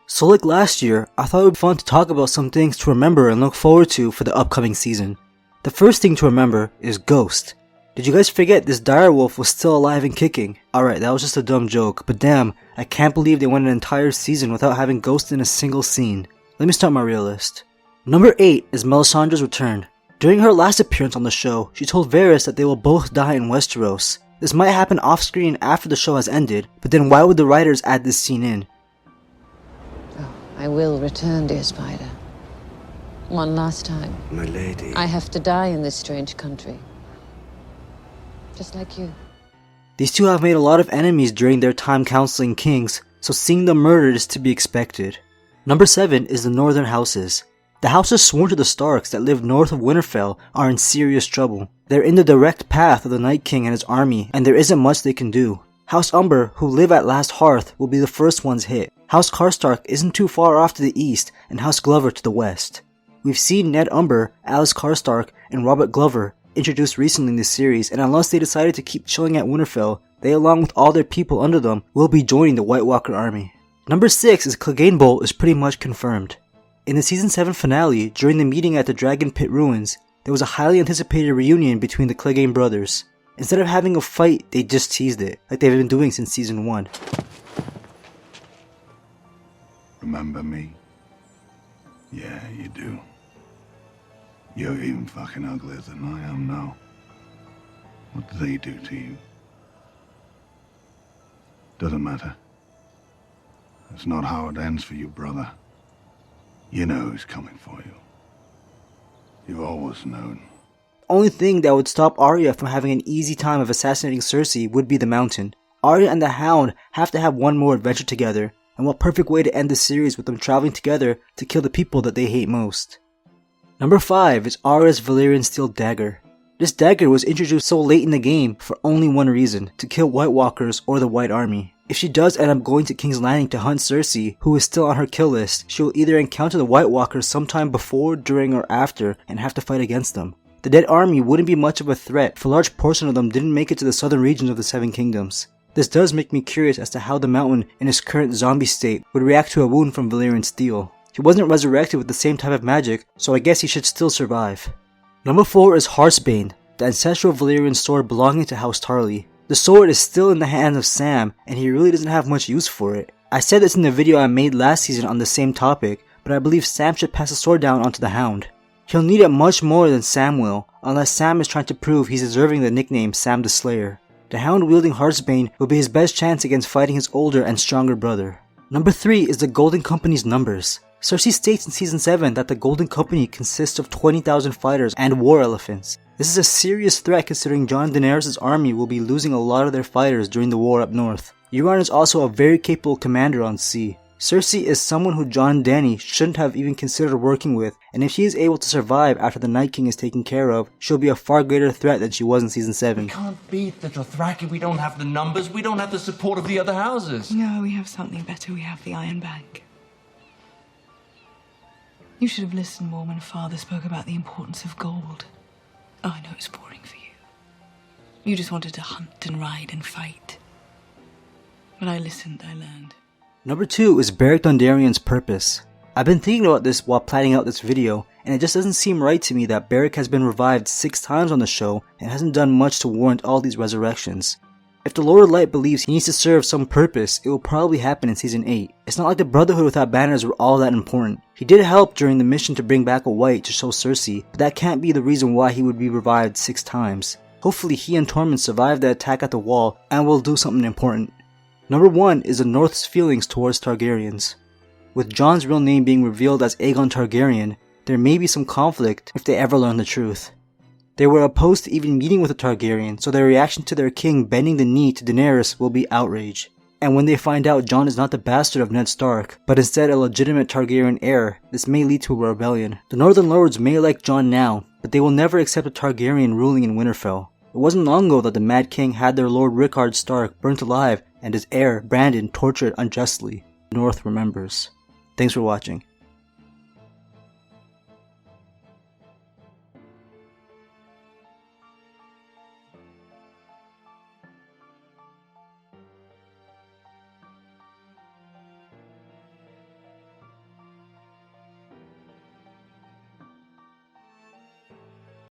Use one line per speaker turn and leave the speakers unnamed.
So like last year, I thought it would be fun to talk about some things to remember and look forward to for the upcoming season. The first thing to remember is Ghost. Did you guys forget this direwolf was still alive and kicking? Alright, that was just a dumb joke, but damn, I can't believe they went an entire season without having Ghost in a single scene. Let me start my real list. Number 8 is Melissandra's return. During her last appearance on the show, she told Varys that they will both die in Westeros. This might happen off screen after the show has ended, but then why would the writers add this scene in?
Oh, I will return, dear Spider. One last time.
My lady.
I have to die in this strange country. Just like you.
These two have made a lot of enemies during their time counseling kings, so seeing them murdered is to be expected. Number 7 is the Northern Houses. The houses sworn to the Starks that live north of Winterfell are in serious trouble. They're in the direct path of the Night King and his army, and there isn't much they can do. House Umber, who live at Last Hearth, will be the first ones hit. House Karstark isn't too far off to the east, and House Glover to the west. We've seen Ned Umber, Alice Karstark, and Robert Glover introduced recently in this series, and unless they decided to keep chilling at Winterfell, they along with all their people under them will be joining the White Walker army. Number 6 is Cleganebowl is pretty much confirmed. In the season 7 finale, during the meeting at the Dragon Pit ruins, there was a highly anticipated reunion between the Clegane brothers. Instead of having a fight, they just teased it, like they've been doing since season 1.
Remember me? Yeah, you do. You're even fucking uglier than I am now. What did they do to you? Doesn't matter. It's not how it ends for you, brother. You know who's coming for you. You've always known.
The only thing that would stop Arya from having an easy time of assassinating Cersei would be the mountain. Arya and the Hound have to have one more adventure together, and what perfect way to end the series with them traveling together to kill the people that they hate most. Number 5 is Arya's Valryian steel dagger. This dagger was introduced so late in the game for only one reason, to kill White Walkers or the White Army. If she does end up going to King's Landing to hunt Cersei, who is still on her kill list, she will either encounter the White Walkers sometime before, during, or after and have to fight against them. The dead army wouldn't be much of a threat, for a large portion of them didn't make it to the southern regions of the Seven Kingdoms. This does make me curious as to how the Mountain, in its current zombie state, would react to a wound from Valyrian steel. He wasn't resurrected with the same type of magic, so I guess he should still survive. Number 4 is Heartsbane, the ancestral Valyrian sword belonging to House Tarly. The sword is still in the hands of Sam, and he really doesn't have much use for it. I said this in the video I made last season on the same topic, but I believe Sam should pass the sword down onto the Hound. He'll need it much more than Sam will, unless Sam is trying to prove he's deserving the nickname Sam the Slayer. The Hound wielding Heartsbane will be his best chance against fighting his older and stronger brother. Number 3 is the Golden Company's numbers. Cersei states in Season 7 that the Golden Company consists of 20,000 fighters and war elephants. This is a serious threat considering Jon Daenerys' army will be losing a lot of their fighters during the war up north. Euron is also a very capable commander on sea. Cersei is someone who Jon and Dany shouldn't have even considered working with, and if she is able to survive after the Night King is taken care of, she'll be a far greater threat than she was in Season 7.
We can't beat the Dothraki, we don't have the numbers, we don't have the support of the other houses.
No, we have something better, we have the Iron Bank. You should have listened more when Father spoke about the importance of gold. Oh, I know it's boring for you. You just wanted to hunt and ride and fight. But I listened, I learned.
Number 2 is Beric Dondarrion's purpose. I've been thinking about this while planning out this video, and it just doesn't seem right to me that Beric has been revived 6 times on the show and hasn't done much to warrant all these resurrections. If the Lord of Light believes he needs to serve some purpose, it will probably happen in Season 8. It's not like the Brotherhood without banners were all that important. He did help during the mission to bring back a White to show Cersei, but that can't be the reason why he would be revived 6 times. Hopefully he and Tormund survive the attack at the wall and will do something important. Number 1 is the North's feelings towards Targaryens. With Jon's real name being revealed as Aegon Targaryen, there may be some conflict if they ever learn the truth. They were opposed to even meeting with a Targaryen, so their reaction to their king bending the knee to Daenerys will be outrage. And when they find out Jon is not the bastard of Ned Stark, but instead a legitimate Targaryen heir, this may lead to a rebellion. The Northern Lords may like Jon now, but they will never accept a Targaryen ruling in Winterfell. It wasn't long ago that the Mad King had their Lord Rickard Stark burnt alive and his heir, Brandon, tortured unjustly. The North remembers. Thanks for watching.